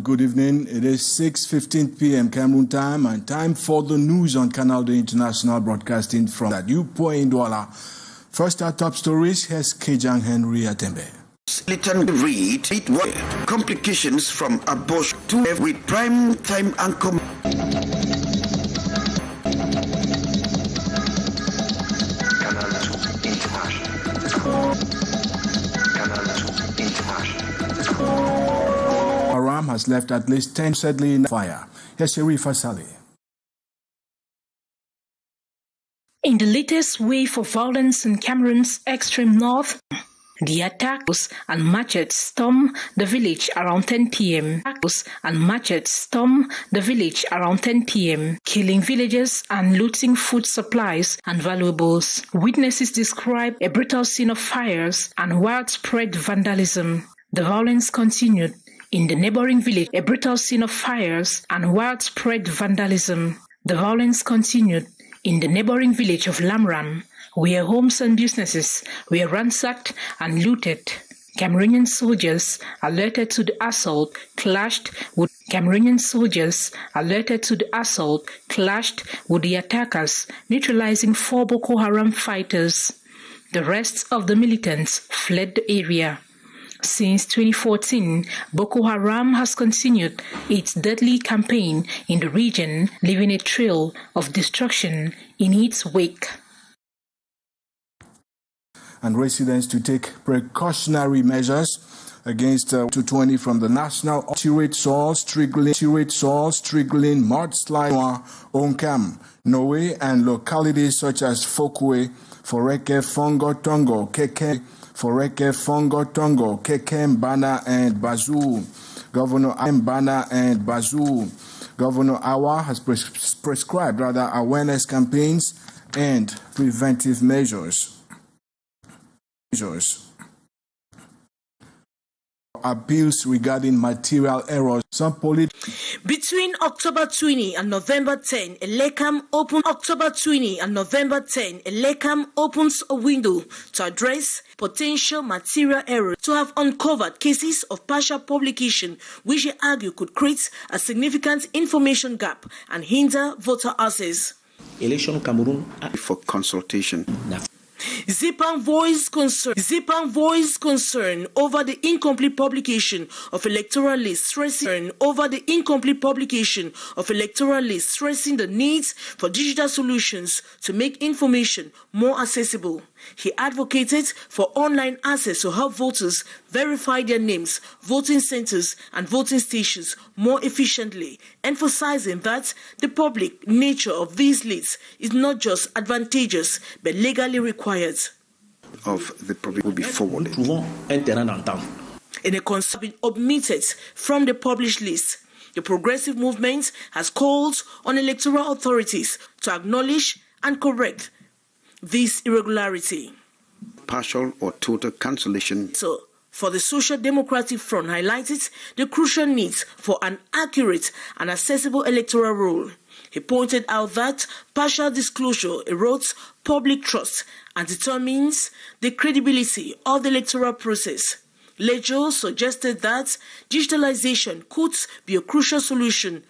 good evening. It is 6:15 p.m. Cameroon time and time for the news on Canal, the international broadcasting from that Douala. First, our top stories. Here's Kejang Henry Atembe. Little read it word complications from abortion to with prime time anchor. Canal International. Haram has left at least 10 sadly in fire. Here's Sharifa Saleh. In the latest wave of violence in Cameroon's extreme north, the attacks and machetes stormed the village around 10 p.m. Killing villagers and looting food supplies and valuables. Witnesses describe a brutal scene of fires and widespread vandalism. The violence continued in the neighboring village. A brutal scene of fires and widespread vandalism. The violence continued in the neighboring village of Lamram, where homes and businesses were ransacked and looted. Cameroonian soldiers alerted to the assault clashed with the attackers, neutralizing 4 Boko Haram fighters. The rest of the militants fled the area. Since 2014, Boko Haram has continued its deadly campaign in the region, leaving a trail of destruction in its wake. And residents to take precautionary measures against 220 from the National Tirade soils triggering mudslide Onkam, Noe, and localities such as Fokwe, Foreke, Fongo, Tongo, Keke, Mbana, and Bazoo. Governor Awa has prescribed awareness campaigns and preventive measures. Appeals regarding material errors. Between October 20 and November 10, Elekam opens a window to address potential material errors, to have uncovered cases of partial publication, which he argued could create a significant information gap and hinder voter access. Election Cameroon For consultation. Zipan voiced concern over the incomplete publication of electoral lists, stressing the needs for digital solutions to make information more accessible. He advocated for online access to help voters verify their names, voting centers, and voting stations more efficiently, emphasizing that the public nature of these lists is not just advantageous but legally required. Of the public will be forwarded. In a concept omitted from the published list, the progressive movement has called on electoral authorities to acknowledge and correct this irregularity. Partial or total cancellation. So, for the Social Democratic Front highlighted the crucial needs for an accurate and accessible electoral roll. He pointed out that partial disclosure erodes public trust and determines the credibility of the electoral process. Lejo suggested that digitalization could be a crucial solution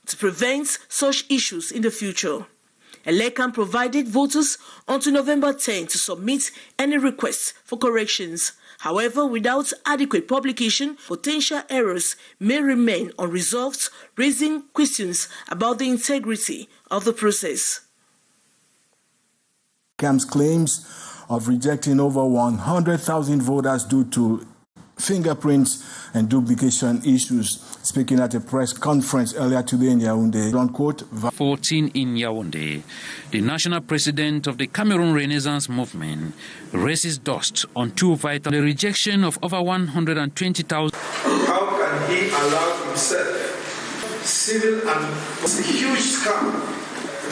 to prevent such issues in the future. Elekam provided voters until November 10 to submit any requests for corrections. However, without adequate publication, potential errors may remain unresolved, raising questions about the integrity of the process. CAM's claims of rejecting over 100,000 voters due to fingerprints and duplication issues. Speaking at a press conference earlier today in Yaoundé, 14 in Yaoundé, the national president of the Cameroon Renaissance Movement raises dust on two vital: the rejection of over 120,000. How can he allow himself civil and a huge scam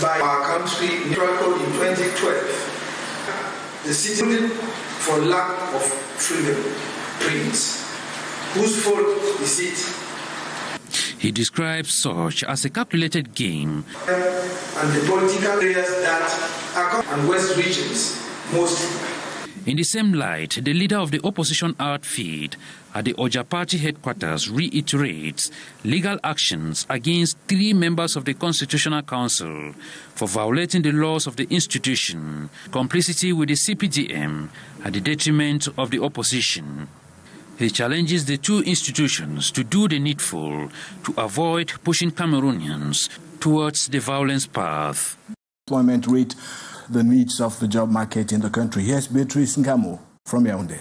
by our country in 2012? The citizen for lack of freedom. Whose fault is it? He describes such as a calculated game. And the political areas that are and West regions mostly. In the same light, the leader of the opposition outfit at the Oja Party headquarters reiterates legal actions against 3 members of the Constitutional Council for violating the laws of the institution, complicity with the CPDM at the detriment of the opposition. He challenges the 2 institutions to do the needful to avoid pushing Cameroonians towards the violence path. Employment rate, the needs of the job market in the country. Here's Beatrice Ngamo from Yaoundé.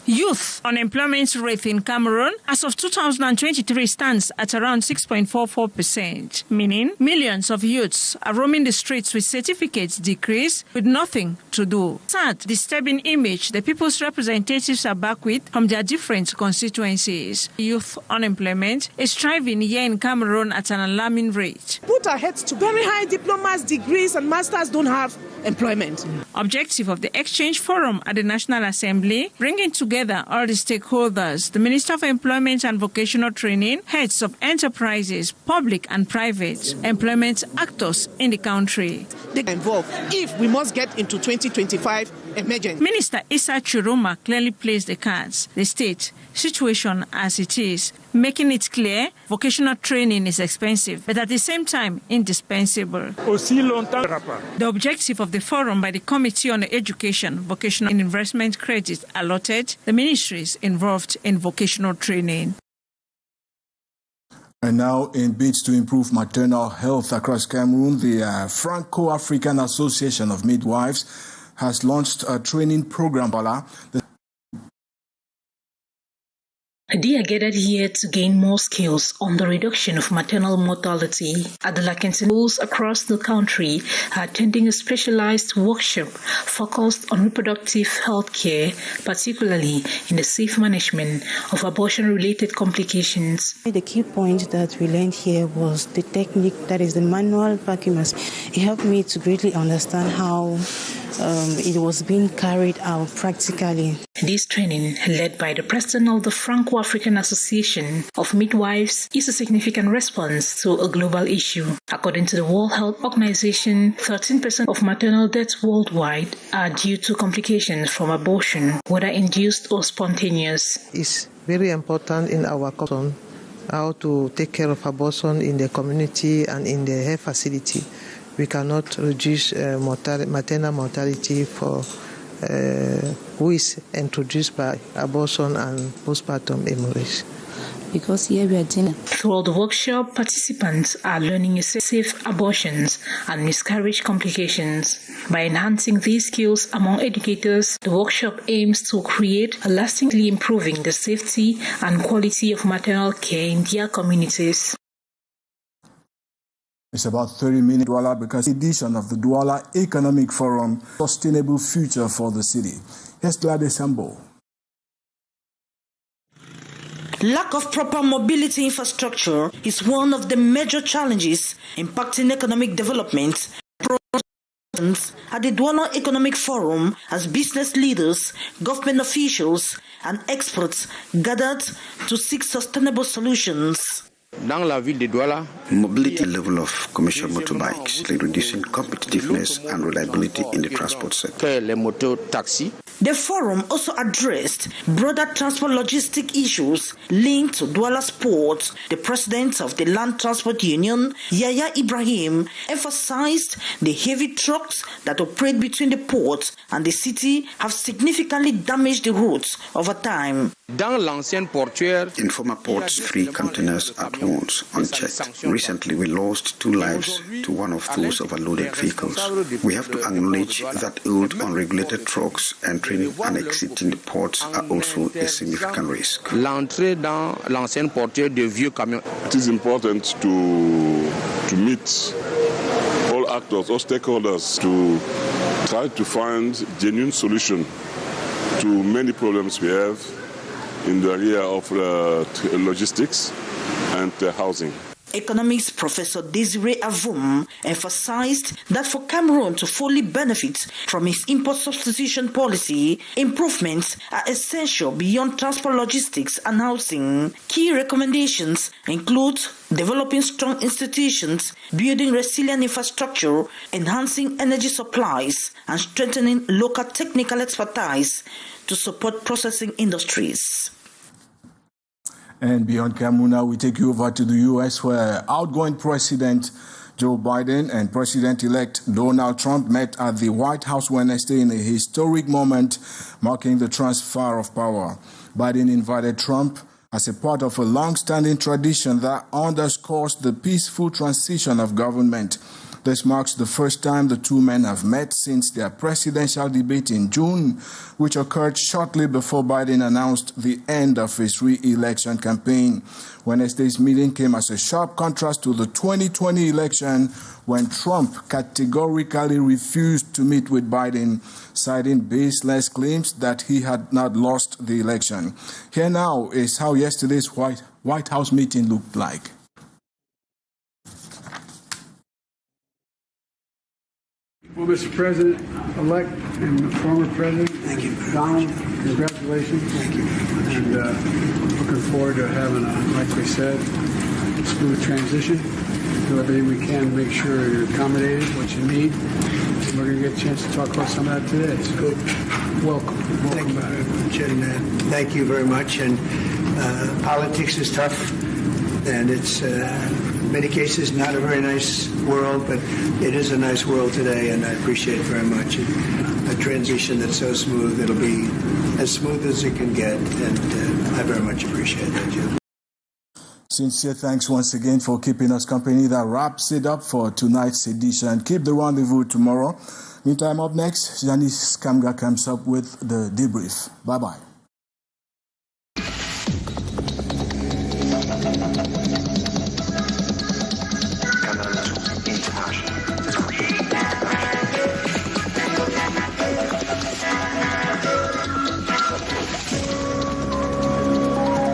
Youth unemployment rate in Cameroon as of 2023 stands at around 6.44%, meaning millions of youths are roaming the streets with certificates decrease with nothing to do. Sad, disturbing image the people's representatives are back with from their different constituencies. Youth unemployment is thriving here in Cameroon at an alarming rate. Put our heads to very high diplomas, degrees, and masters don't have employment. Objective of the Exchange Forum at the National Assembly, bringing together all the stakeholders, the Minister for Employment and Vocational Training, heads of enterprises, public and private, employment actors in the country. They are involved if we must get into 2025 emergency. Minister Issa Chiroma clearly plays the cards, the state situation as it is, making it clear vocational training is expensive, but at the same time indispensable. The objective of the forum by the Committee on Education, Vocational and Investment Credit allotted the ministries involved in vocational training. And now, in bids to improve maternal health across Cameroon, the Franco-African Association of Midwives has launched a training program. They are gathered here to gain more skills on the reduction of maternal mortality. Adolescent schools across the country are attending a specialized workshop focused on reproductive health care, particularly in the safe management of abortion-related complications. The key point that we learned here was the technique, that is the manual vacuum. It helped me to greatly understand how it was being carried out practically. This training, led by the president of the Franco-African Association of Midwives, is a significant response to a global issue. According to the World Health Organization, 13% of maternal deaths worldwide are due to complications from abortion, whether induced or spontaneous. It's very important in our culture how to take care of abortion in the community and in the health facility. We cannot reduce maternal mortality for who is introduced by abortion and postpartum hemorrhage. Because here we are dealing. Throughout the workshop, participants are learning safe abortions and miscarriage complications. By enhancing these skills among educators, the workshop aims to create a lastingly improving the safety and quality of maternal care in their communities. It's about 30 minutes, Douala, because edition of the Douala Economic Forum, Sustainable Future for the City. Here's Gladys Sambo. Lack of proper mobility infrastructure is one of the major challenges impacting economic development. At the Douala Economic Forum, as business leaders, government officials, and experts gathered to seek sustainable solutions. Mobility level of commercial motorbikes, like reducing competitiveness and reliability in the transport sector. The forum also addressed broader transport logistic issues linked to Douala's port. The president of the Land Transport Union, Yaya Ibrahim, emphasized the heavy trucks that operate between the port and the city have significantly damaged the routes over time. In former ports, 3 containers at once, unchecked. Recently, we lost 2 lives to one of those overloaded vehicles. We have to acknowledge that old, unregulated trucks entering and exiting the ports are also a significant risk. It is important to meet all actors, all stakeholders, to try to find genuine solution to many problems we have in the area of logistics and housing. economics Professor Desiree Avum emphasized that for Cameroon to fully benefit from its import substitution policy, improvements are essential beyond transport, logistics and housing. Key recommendations include developing strong institutions, building resilient infrastructure, enhancing energy supplies, and strengthening local technical expertise to support processing industries. And beyond Cameroon, now we take you over to the U.S., where outgoing President Joe Biden and President-elect Donald Trump met at the White House Wednesday in a historic moment marking the transfer of power. Biden invited Trump as a part of a long-standing tradition that underscores the peaceful transition of government. This marks the first time the two men have met since their presidential debate in June, which occurred shortly before Biden announced the end of his re-election campaign. Wednesday's meeting came as a sharp contrast to the 2020 election, when Trump categorically refused to meet with Biden, citing baseless claims that he had not lost the election. Here now is how yesterday's White House meeting looked like. Well, Mr. President-elect and former President, thank you. Donald, congratulations. Thank you. And looking forward to having, like we said, a smooth transition. Do everything we can to make sure you're accommodated, what you need. And we're going to get a chance to talk about some of that today. So good. Welcome. Thank you, and thank you very much. And politics is tough, and it's in many cases not a very nice world, but it is a nice world today, and I appreciate it very much. A transition that's so smooth, it'll be as smooth as it can get, and I very much appreciate that, Jim. Sincere thanks once again for keeping us company. That wraps it up for tonight's edition. Keep the rendezvous tomorrow. Meantime, up next, Janice Kamga comes up with the debrief. Bye-bye.